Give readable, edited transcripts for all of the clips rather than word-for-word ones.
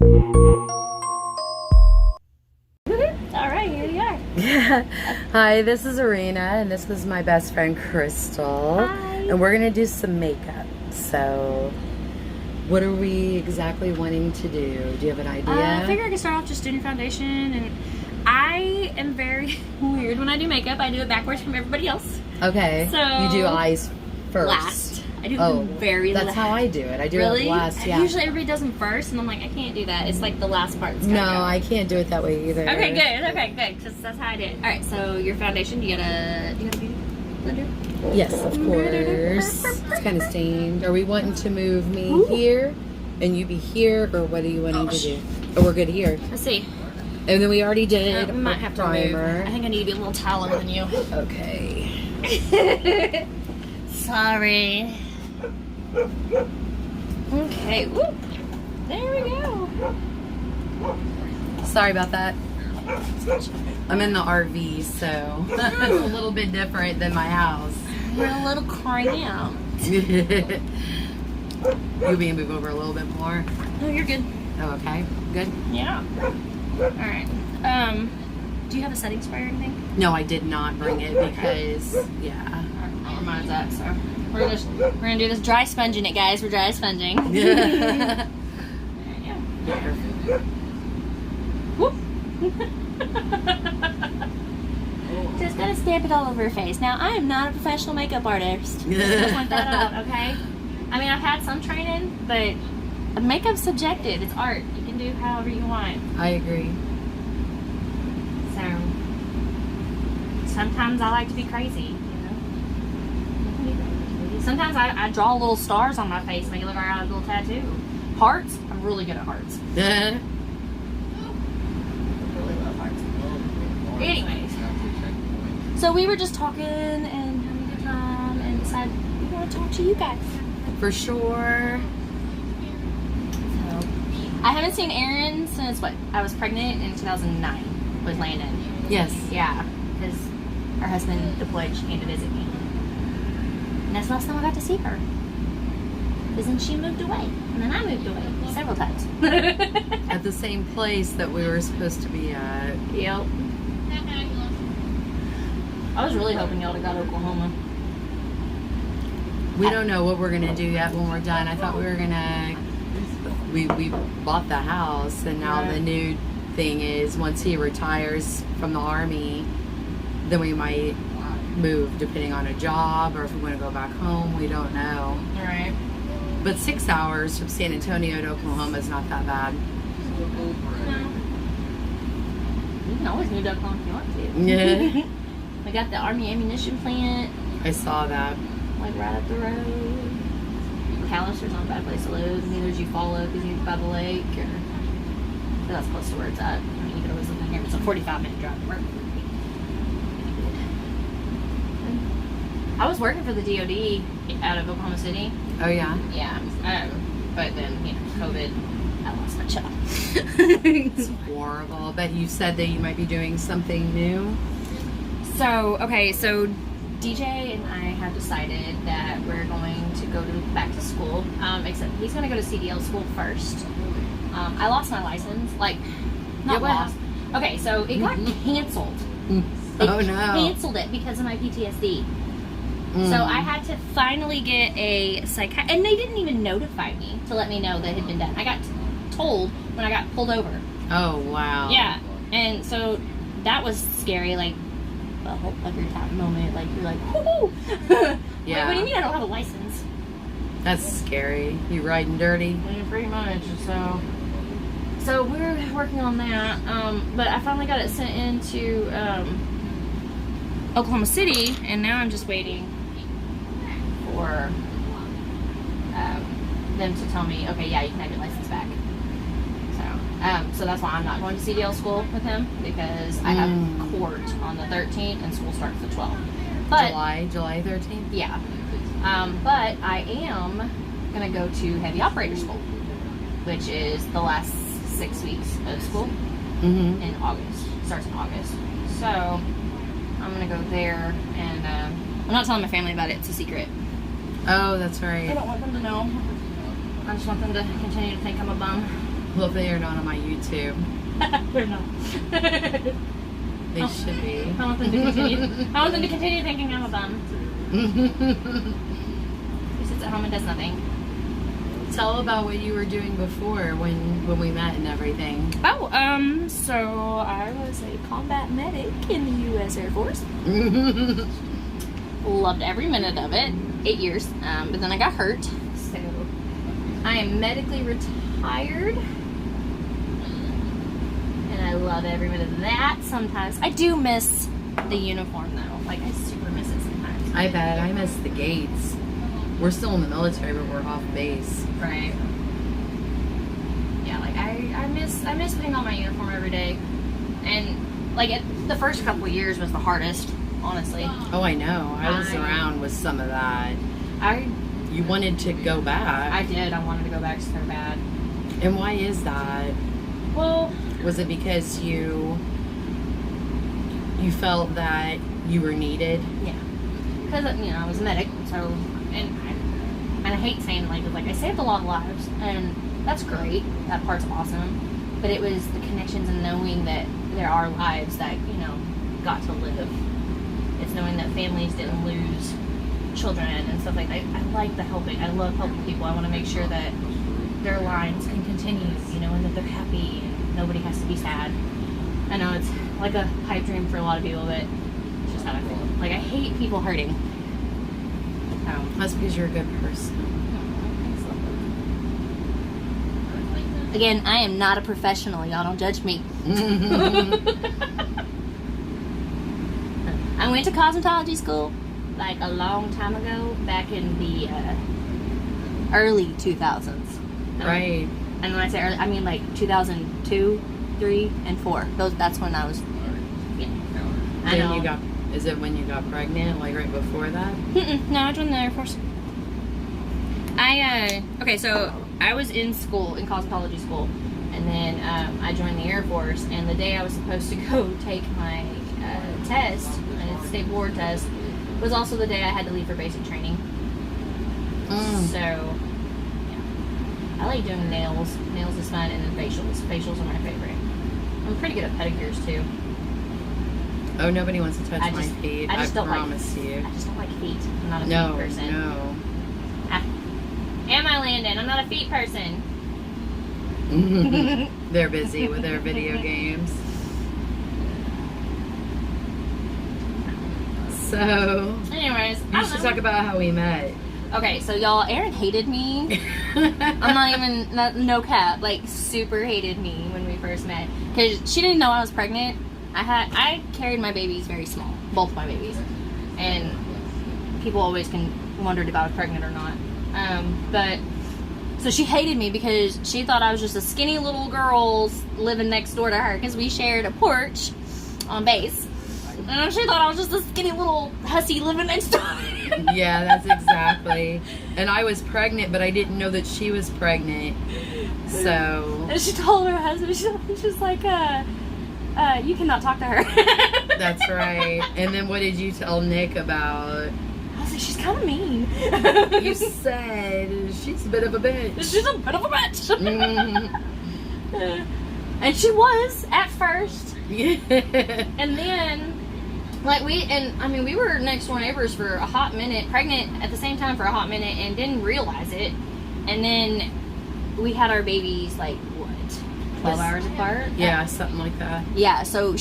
All right, here we are. Hi, this is Arena, and this is my best friend Crystal. Hi. And we're gonna do some makeup. So, what are we exactly wanting to do? Do you have an idea? I figure I could start off just doing your foundation, and I am very weird when I do makeup. I do it backwards from everybody else. Okay. So you do eyes first. Last. I do them very last. That's how I do it. I do really? it last. Yeah. Usually everybody does them first, and I'm like, I can't do that. It's like the last part. No, I can't do it that way either. Okay, good. Okay, good. Because that's how I did. All right. So your foundation, you got a beauty blender? Yes, of course. It's kind of stained. Are we wanting to move me here, and you be here, or what are you wanting to do? Oh, we're good here. Let's see. And then we already did We might have to primer. move. I think I need to be a little taller than you. Okay. Sorry. Okay. Whoop. There we go. Sorry about that. I'm in the RV, so it's a little bit different than my house. We're a little cramped. You may move over a little bit more. No, you're good. Oh, okay. Good. Yeah. All right. Do you have a setting spray or anything? No, I did not bring it because, yeah. I'll remind that. So we're gonna do this dry sponging it, guys. We're dry sponging. Yeah. Whoop. Just gotta stamp it all over her face. Now, I am not a professional makeup artist. Just point that out, okay? I mean, I've had some training, but makeup's subjective. It's art. You can do however you want. I agree. So, sometimes I like to be crazy, you know? Sometimes I draw little stars on my face, make it look like I have a little tattoo. Hearts? I'm really good at hearts. Yeah. Really love hearts. Anyways, so we were just talking and having a good time and decided we want to talk to you guys. For sure. So, I haven't seen Erin since I was pregnant in 2009 with Landon. Yes. Yeah, because her husband deployed. She came to visit me, and that's the last time I got to see her. Because then she moved away, and then I moved away several times. At the same place that we were supposed to be at. Yep. I was really hoping y'all to go to Oklahoma. We don't know what we're gonna do yet when we're done. I thought we were gonna. We bought the house, and now the new thing is once he retires from the army, then we might move depending on a job or if we want to go back home. We don't know. All right. But 6 hours from San Antonio to Oklahoma is not that bad. No. You can always move to Oklahoma if you want to. Yeah. We got the Army ammunition plant, I saw that. like right up the road. Callister's not a bad place to live. Neither is Eufaula because he's by the lake. But that's close to where it's at. I mean, you could always live in here. It's a 45-minute drive to work. I was working for the DOD out of Oklahoma City. Oh yeah. Yeah. But then, you know, COVID, I lost my job. It's horrible. But you said that you might be doing something new. So DJ and I have decided that we're going to go back to school. Except he's going to go to CDL school first. I lost my license. Like, not lost. Okay, so it got canceled. They canceled it because of my PTSD. So I had to finally get a psychiatrist, and they didn't even notify me to let me know that it had been done. I got told when I got pulled over. Oh wow. Yeah, and so that was scary. Like the whole every time moment, like you're like, whoo. Yeah. Like, what do you mean I don't have a license? That's scary. You riding dirty? Yeah, pretty much. So we're working on that. But I finally got it sent into Oklahoma City, and now I'm just waiting for them to tell me, okay, yeah, you can have your license back. So that's why I'm not going to CDL school with him, because I have court on the 13th and school starts the 12th. But July 13th? yeah. But I am going to go to heavy operator school, which is the last 6 weeks of school in August. Starts in August. So I'm going to go there, and I'm not telling my family about it. It's a secret. Oh, that's right. I don't want them to know. I just want them to continue to think I'm a bum. Well, if they are not on my YouTube, They're not. they should be. I want them to continue. I want them to continue thinking I'm a bum. He sits at home and does nothing. Tell about what you were doing before when we met and everything. Oh, so I was a combat medic in the U.S. Air Force. Loved every minute of it. 8 years. But then I got hurt. So I am medically retired. And I love every minute of that. Sometimes I do miss the uniform though. Like I super miss it sometimes. I bet. I miss the gates. We're still in the military, but we're off base. Right. Yeah, like I miss putting on my uniform every day. And like the first couple of years was the hardest, honestly. Oh, I know. I was around with some of that. You wanted to go back. I did. I wanted to go back so bad. And why is that? Well, was it because you felt that you were needed? Yeah. Because I was a medic, so and I hate saying it like I saved a lot of lives, and that's great. That part's awesome. But it was the connections and knowing that there are lives that got to live. It's knowing that families didn't lose children and stuff like that. I like the helping. I love helping people. I want to make sure that their lives can continue, and that they're happy and nobody has to be sad. I know it's like a pipe dream for a lot of people, but it's just how I feel. Like I hate people hurting. That's because you're a good person. Again, I am not a professional. Y'all don't judge me. I went to cosmetology school like a long time ago, back in the early 2000s. Right. And when I say early, I mean like 2002, 3, and 4. That's when I was. Yeah. I know. Is it when you got pregnant, like right before that? No, I joined the Air Force. Okay, so I was in school, in cosmetology school, and then I joined the Air Force, and the day I was supposed to go take my test, my state board test, was also the day I had to leave for basic training. So, yeah. I like doing nails. Nails is fun, and then facials. Facials are my favorite. I'm pretty good at pedicures, too. Oh, nobody wants to touch my feet. I promise you. I just don't like feet. I'm not a feet person. No. Am I, Landon? I'm not a feet person. They're busy with their video games. So, anyways, you should talk about how we met. Okay, so y'all, Erin hated me. I'm not even, no cap, like super hated me when we first met. Because she didn't know I was pregnant. I carried my babies very small, both my babies. And people always wondered if I was pregnant or not. So she hated me because she thought I was just a skinny little girl living next door to her because we shared a porch on base. And she thought I was just a skinny little hussy living next door. Yeah, that's exactly. And I was pregnant, but I didn't know that she was pregnant. So. And she told her husband, she's like, you cannot talk to her. That's right. And then what did you tell Nick about? I was like, she's kind of mean. You said she's a bit of a bitch. She's a bit of a bitch. And she was at first. Yeah. And then, we were next door neighbors for a hot minute, pregnant at the same time for a hot minute, and didn't realize it. And then we had our babies 12 hours apart? Yeah, something like that. Yeah, so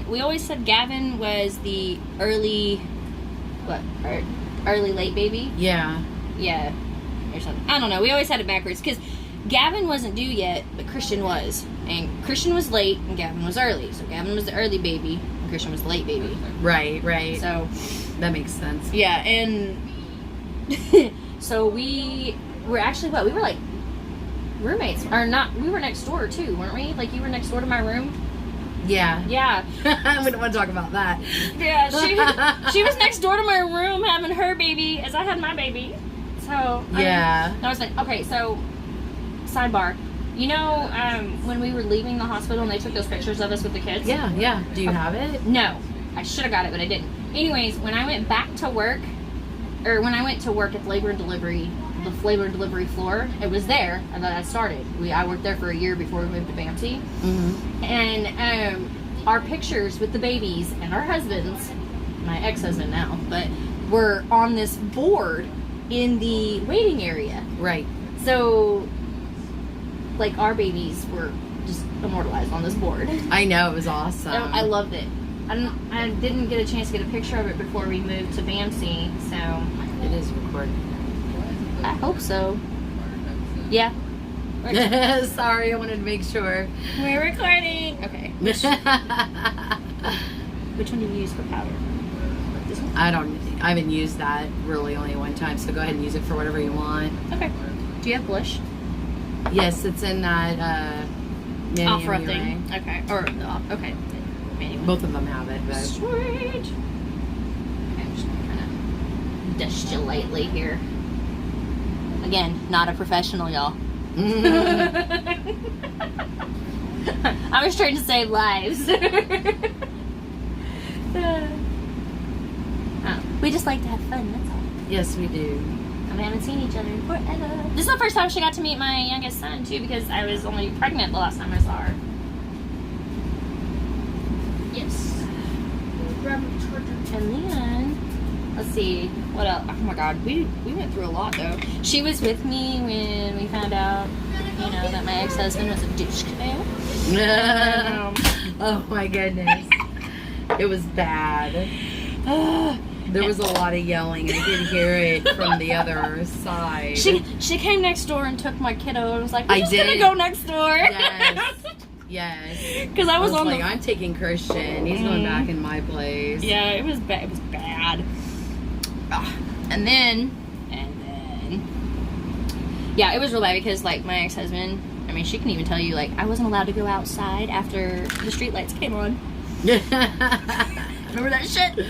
we always said Gavin was the early late baby? Yeah. Yeah, or something. I don't know, we always had it backwards, because Gavin wasn't due yet, but Christian was. And Christian was late, and Gavin was early. So Gavin was the early baby, and Christian was the late baby. Right. So. That makes sense. Yeah, and so we were actually, we were roommates, or not, we were next door too, weren't we? Like you were next door to my room? Yeah. Yeah. We don't want to talk about that. Yeah, she was next door to my room having her baby as I had my baby. So yeah. I was like, okay, so sidebar. When we were leaving the hospital and they took those pictures of us with the kids? Yeah. Do you have it? No. I should have got it, but I didn't. Anyways, when I went back to work, or when I went to work at Labor and Delivery the flavor delivery floor. It was there, and then I started. I worked there for a year before we moved to BAMSI. Mm-hmm. And our pictures with the babies and our husbands, my ex-husband now, but were on this board in the waiting area. Right. So, like, our babies were just immortalized on this board. I know, it was awesome. I loved it. I didn't get a chance to get a picture of it before we moved to BAMSI, so It is recorded. I hope so. Yeah. Sorry, I wanted to make sure. We're recording. Okay. Which one do you use for powder? This one? I haven't used that really only one time, so go ahead and use it for whatever you want. Okay. Do you have blush? Yes, it's in that Opera Manny thing. Ray. Okay. Or, okay. Manual. Both of them have it, but Sweet. Okay, I'm just gonna kind of dust you lightly here. Again, not a professional, y'all. I was trying to save lives. We just like to have fun, that's all. yes, we do. And we haven't seen each other in forever. This is the first time she got to meet my youngest son, too, because I was only pregnant the last time I saw her. Yes. And then, let's see, what else? Oh my god, we went through a lot, though. She was with me when we found out, that my ex-husband was a douche canoe. Oh my goodness. It was bad. There was a lot of yelling. I could hear it from the other side. She came next door and took my kiddo and was like, we're just did. gonna go next door. Yes. Yes. Because I was on like, the... I'm taking Christian. He's going back in my place. Yeah, it was bad. It was bad. And then, yeah, it was real bad because, like, my ex-husband, I mean, she can even tell you, like, I wasn't allowed to go outside after the streetlights came on. Remember that shit?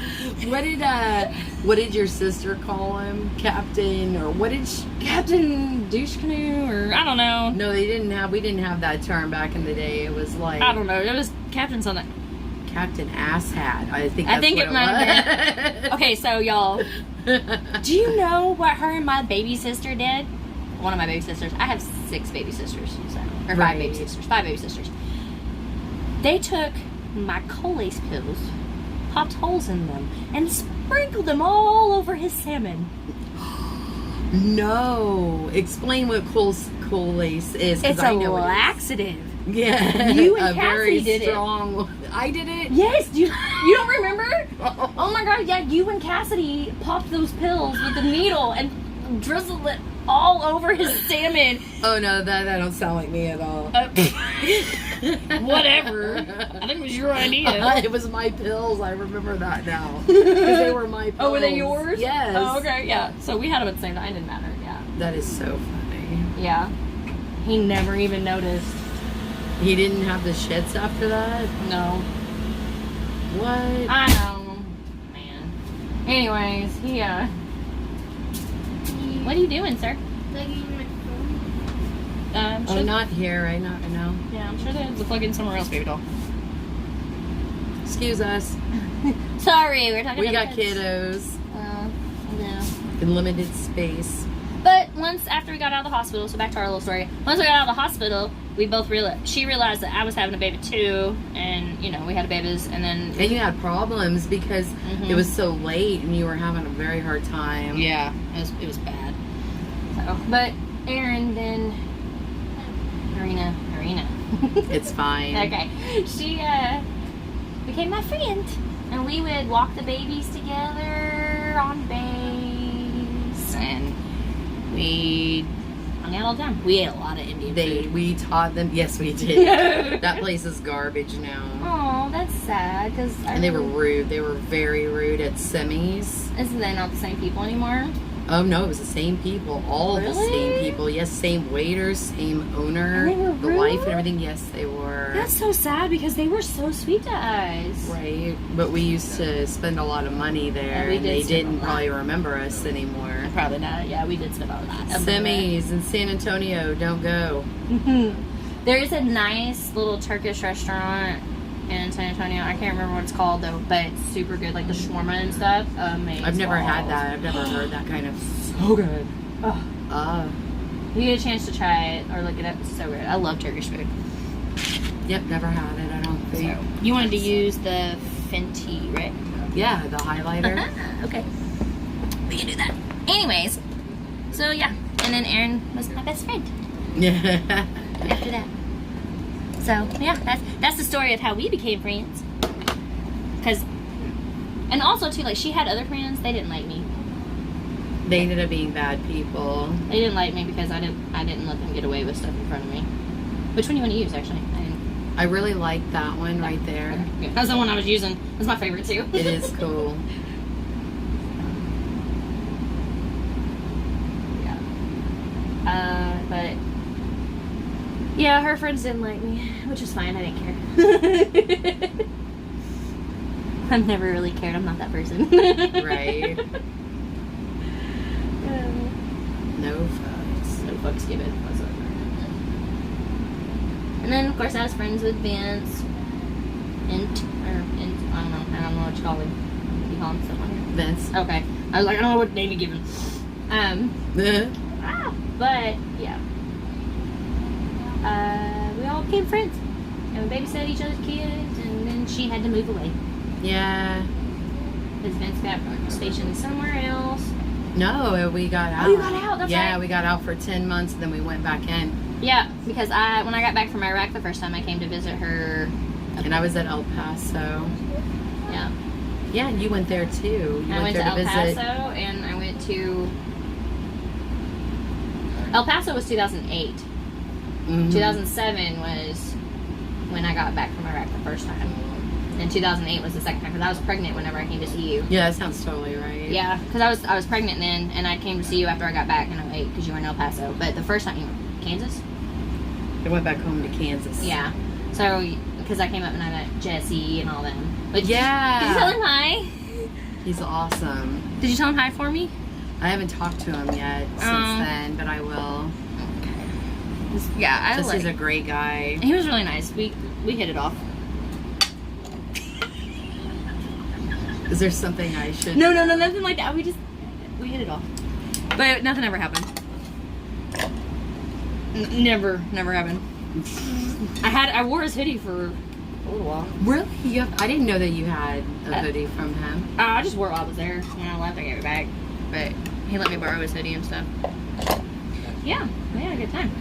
What did your sister call him? Captain, or what did she... Captain Douche Canoe, or I don't know. No, we didn't have that term back in the day. It was like... I don't know. It was Captain something. Captain Asshat. I think that's it might have been. Okay, so y'all, do you know what her and my baby sister did? One of my baby sisters. I have 6 baby sisters, so, or 5 baby sisters. 5 baby sisters. They took my Colace pills, popped holes in them, and sprinkled them all over his salmon. No. Explain what Colace is. It's I a know laxative. Yeah. You and a Cassie very did strong. I did it? Yes. You don't remember? Oh my god, yeah, you and Cassidy popped those pills with the needle and drizzled it all over his salmon. Oh no, that don't sound like me at all. Whatever. I think it was your idea. It was my pills. I remember that now. Because they were my pills. Oh, were they yours? Yes. Oh, okay, yeah. So we had them at the same time. It didn't matter, yeah. That is so funny. Yeah. He never even noticed. He didn't have the shits after that? No. What? I know. Man. Anyways, what are you doing, sir? I'm sure Not here. I know. Yeah, I'm sure there's a plug in somewhere else, baby doll. Excuse us. Sorry, we're talking We about got kids. kiddos Yeah. in limited space. But once after we got out of the hospital, so back to our little story. Once we got out of the hospital, we both she realized that I was having a baby too, and we had babies, and then And you had problems because Mhm. it was so late and you were having a very hard time. yeah, it was bad. So, but Erin then Arena. It's fine. Okay, she became my friend, and we would walk the babies together on base, and we hung out all the time. We ate a lot of Indian food. We taught them. Yes, we did. That place is garbage now. Oh, that's sad, because And they were rude. They were very rude at Semi's. Isn't they not the same people anymore? Oh no, it was the same people. All the Really? same people. Yes, same waiters, same owner, And they were the wife rude? and everything. Yes, they were. That's so sad, because they were so sweet to us. Right, but we used to spend a lot of money there, Yeah, we and did they spend a didn't lot. probably remember us anymore. Probably not. Yeah, we did spend a lot. Semi's in San Antonio, don't go. There is a nice little Turkish restaurant in San Antonio. I can't remember what it's called though, but it's super good, like the shawarma and stuff. Amazing. I've never had that. I've never heard that kind of. So good. If you get a chance to try it or look it up, it's so good. I love Turkish food. Yep, never had it. I don't think. So, you wanted to use the Fenty, right? Yeah, the highlighter. Okay. We can do that. Anyways, so yeah. And then Aaron was my best friend Yeah. after that. So, yeah, that's the story of how we became friends. And also, too, like, she had other friends. They didn't like me. They ended up being bad people. They didn't like me because I didn't let them get away with stuff in front of me. Which one do you want to use, actually? I really like that one right there. Okay. Yeah, that's the one I was using. That's my favorite, too. It is cool. Yeah. But... yeah, her friends didn't like me, which is fine. I didn't care. I've never really cared. I'm not that person. Right. No fucks. No fucks given whatsoever. And then, of course, I was friends with Vince. I don't know what you call him. You call him something like that? Vince. Okay. I was like, I don't know what name to give him. But, yeah. We all became friends. And we babysat each other's kids, and then she had to move away. Yeah. Because Vince got stationed somewhere else. No, we got out. Oh, you got out, that's yeah, right. we got out for 10 months, and then we went back in. Yeah, because when I got back from Iraq the first time, I came to visit her. And I was at El Paso. Yeah. Yeah, and you went there too. You I went to there El visit. Paso, and I went to... El Paso was 2008. Mhm. 2007 was when I got back from Iraq the first time. And 2008 was the second time, because I was pregnant whenever I came to see you. Yeah, that sounds totally right. Yeah, because I was pregnant then, and I came to see you after I got back in 2008, because you were in El Paso. But the first time, you were Kansas? I went back home to Kansas. Yeah. So, because I came up and I met Jesse and all them. But Yeah. Did you tell him hi? He's awesome. Did you tell him hi for me? I haven't talked to him yet since then, but I will. Yeah, Jesse's a great guy. He was really nice. We hit it off. Is there something I should... No, nothing like that. We hit it off. But nothing ever happened. Never happened. I wore his hoodie for a little while. Really? I didn't know that you had a hoodie from him. I just wore it while I was there. When I left, I gave it back. But he let me borrow his hoodie and stuff. Yeah, we had a good time.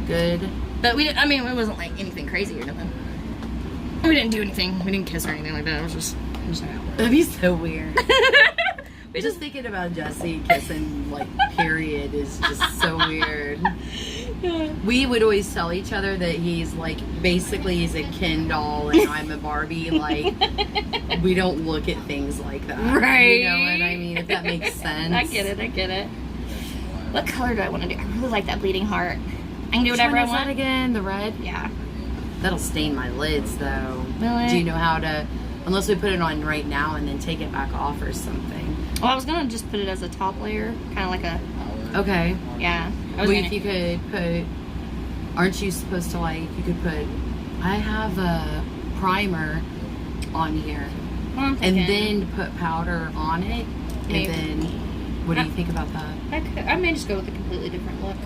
Good. But it wasn't like anything crazy or nothing. We didn't do anything. We didn't kiss or anything like that. It was just That'd be so weird. Just thinking about Jesse kissing, like, period, is just so weird. Yeah. We would always tell each other that he's, like, basically he's a Ken doll and I'm a Barbie. Like, we don't look at things like that. Right. You know what I mean? If that makes sense. I get it. What color do I want to do? I really like that bleeding heart. I can do whatever I Which one is want. that again? The red? Yeah. That'll stain my lids, though. Really? Do you know how to... Unless we put it on right now and then take it back off or something. Well, I was going to just put it as a top layer. Kind of like a... Okay. Yeah. Well, if you could put... Aren't you supposed to, like... You could put... I have a primer on here. Well, I'm And thinking, then put powder on it. Maybe. And then... What do you think about that? I may just go with a completely different look.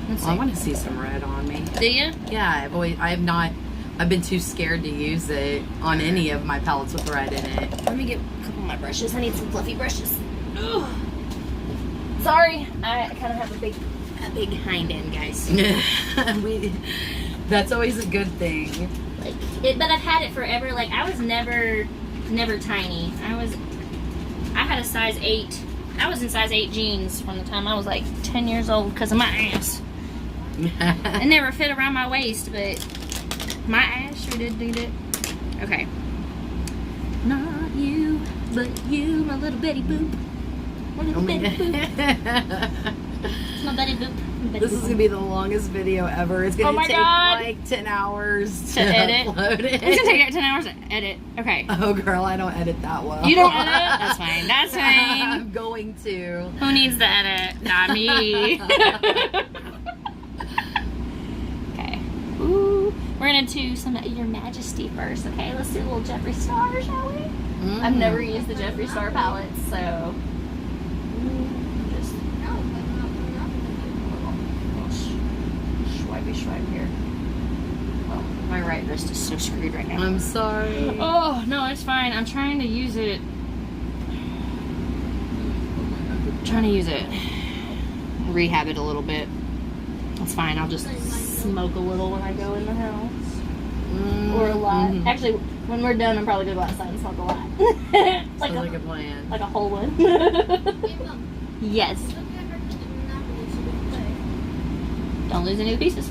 Let's see. Well, I want to see some red on me. Do you? Yeah, I've been too scared to use it on any of my palettes with red in it. Let me get a couple of my brushes. I need some fluffy brushes. Ugh. Sorry, I kind of have a big hind end, guys. That's always a good thing. But I've had it forever. Like, I was never tiny. I had a size 8. I was in size 8 jeans from the time I was like 10 years old because of my ass. It never fit around my waist, but my ass sure did do that. Okay. Not you, but you, my little Betty Boop. My little Betty Boop. It's my Betty Boop. This is gonna be the longest video ever. It's gonna take like 10 hours to edit. upload it. It's gonna take 10 hours to edit. Okay. Oh, girl, I don't edit that well. You don't edit? That's fine. That's fine. I'm going to. Who needs the edit? Not me. Okay. Ooh. We're gonna do some Your Majesty first, okay? Let's do a little Jeffree Star, shall we? I've never used the Jeffree Star palette, so... Just... ish right here. Oh, my right wrist is so screwed right now. I'm sorry. Oh, no, it's fine. I'm trying to use it. Rehab it a little bit. It's fine. I'll just smoke a little when I go in the house. Or a lot. Actually, when we're done, I'm probably going to go outside and smoke a lot. Sounds like a plan. Like a whole one. Yes. Don't lose any of the pieces.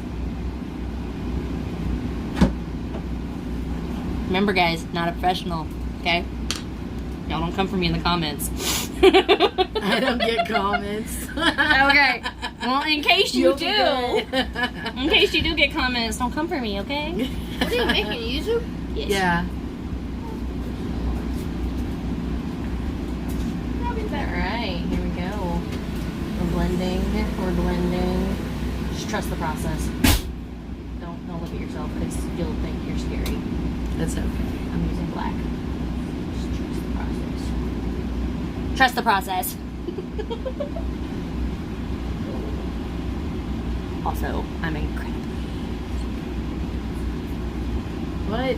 Remember, guys, not a professional, okay? Y'all don't come for me in the comments. I don't get comments. Okay. Well, in case you You'll do, be good. in case you do get comments, don't come for me, okay? What are you making? Yuzu? Yes. Yeah. Alright, here we go. We're blending. Just trust the process. Don't look at yourself because you'll think you're scary. That's okay. I'm using black. Just trust the process. Trust the process. Also, I'm incredible. What?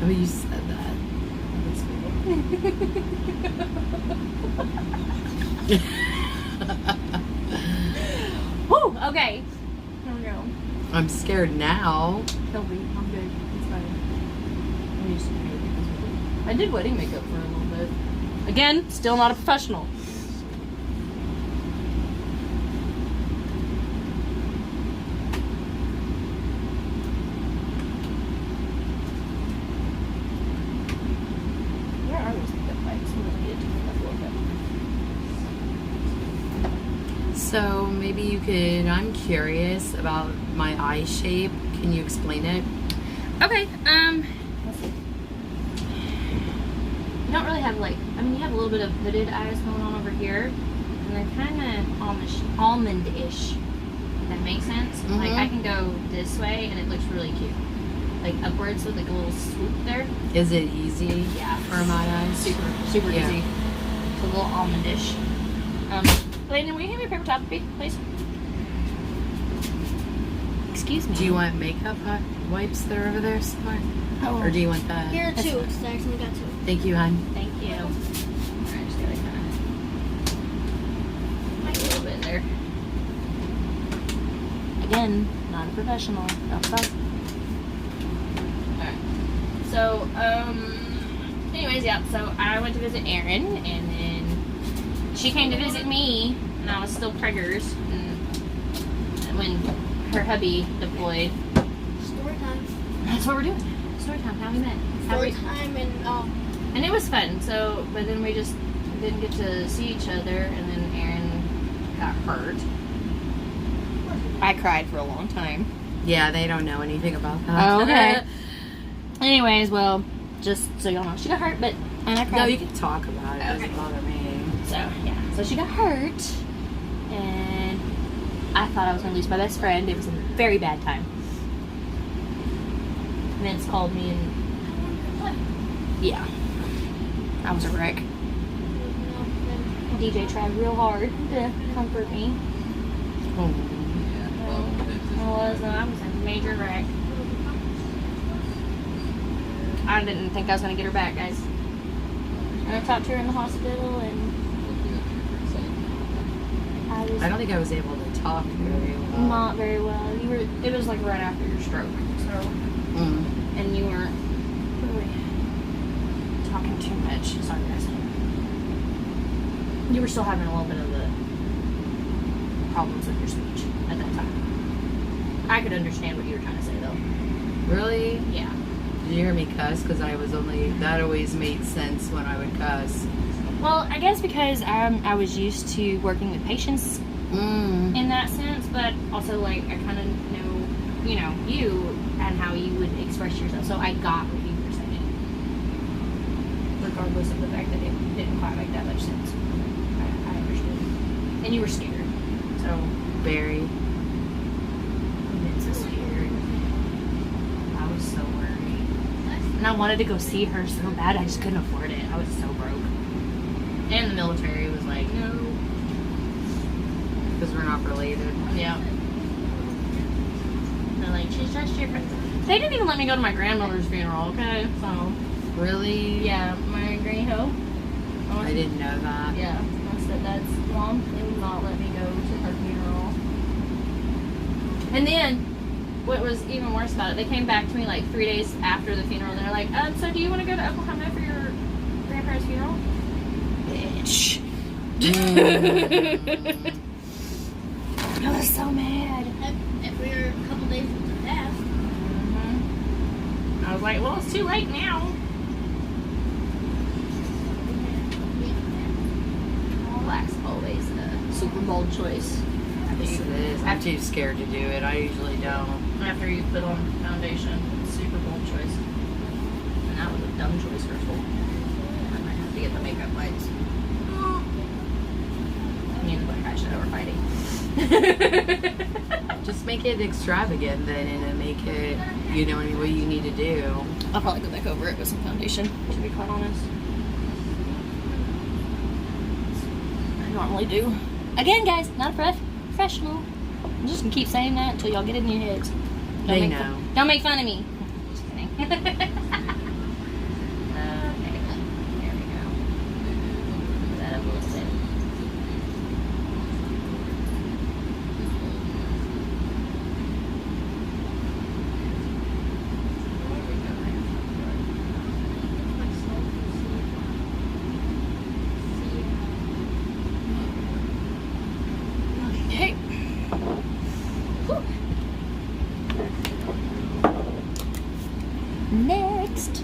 Oh, you said that. Woo! Okay. Here we go. I'm scared now. Don't be. I'm good. It's fine. I'm used to it. I did wedding makeup for a little bit. Again, still not a professional. Where are those makeup wipes? I'm gonna need to clean up a little bit. So maybe you could. I'm curious about my eye shape. Can you explain it? Okay, let's see. You don't really have like, I mean, you have a little bit of hooded eyes going on over here, and they're kind of almond-ish, if that makes sense. Like, I can go this way, and it looks really cute. Like, upwards with like a little swoop there. Is it easy? Yeah. For my eyes? Super Yeah. easy. It's a little almondish. Landon, will you hand me a paper towel, please? Excuse me. Do you want makeup wipes that are over there somewhere? Oh. Or do you want that? Here are That's two. fine. It's actually got two. Thank you, hon. Thank you. Alright, just gotta kind of a little bit in there. Again, not a professional. Don't stop. Alright. So, anyways, yeah, so I went to visit Erin, and then she came to visit me, and I was still preggers, and when her hubby deployed. Story time. That's what we're doing. Story time, how we met. How Story we, time and it was fun. So, but then we just didn't get to see each other, and then Erin got hurt. I cried for a long time. Yeah, they don't know anything about that. Oh, okay. Anyways, well, just so y'all know, she got hurt, and I cried. No, you can talk about it. It Okay. doesn't bother me. So, yeah. So she got hurt, and I thought I was going to lose my best friend. It was a very bad time. Vince called me, and yeah, I was a wreck. DJ tried real hard to comfort me. Oh. I was a major wreck. I didn't think I was going to get her back, guys. And I talked to her in the hospital, and I don't think I was able to talk very well. not very well. It was like right after your stroke, so, and you weren't really talking too much. Sorry, guys. You were still having a little bit of the problems with your speech at that time. I could understand what you were trying to say, though. Really? Yeah. Did you hear me cuss? Because that always made sense when I would cuss. Well, I guess because I was used to working with patients in that sense, but also like I kind of know, you and how you would express yourself, so I got what you were saying, regardless of the fact that it didn't quite make that much sense. I understood, and you were scared, so Very. Vince was scared. I was so worried, and I wanted to go see her so bad. I just couldn't afford it. I was so broke. And the military was like, no. Because we're not related. Yeah. She's just different. They didn't even let me go to my grandmother's funeral, okay? So, Really? yeah, my granny hoe. I didn't know that. Yeah, my stepdad's mom. They would not let me go to her funeral. And then, what was even worse about it, they came back to me like 3 days after the funeral. And they're like, so do you want to go to Oklahoma for your grandparents' funeral? Bitch. I was so mad. If we were a couple days from the past. I was like, well, it's too late now. Black's always a super bold choice. Yes, it is. I'm too scared to do it. I usually don't. After you put on foundation, it's a super bold choice. And that was a dumb choice for school. I might have to get the makeup wipes. Me and the black eyeshadow are fighting. Just make it extravagant then and make it, you know, what you need to do. I'll probably go back over it with some foundation, to be quite honest. I normally do. Again, guys, not a professional. I'm just gonna keep saying that until y'all get it in your heads. They know. Don't make fun of me. Just kidding. Okay, there we go. Put that up a little bit. Okay. Whew. Next.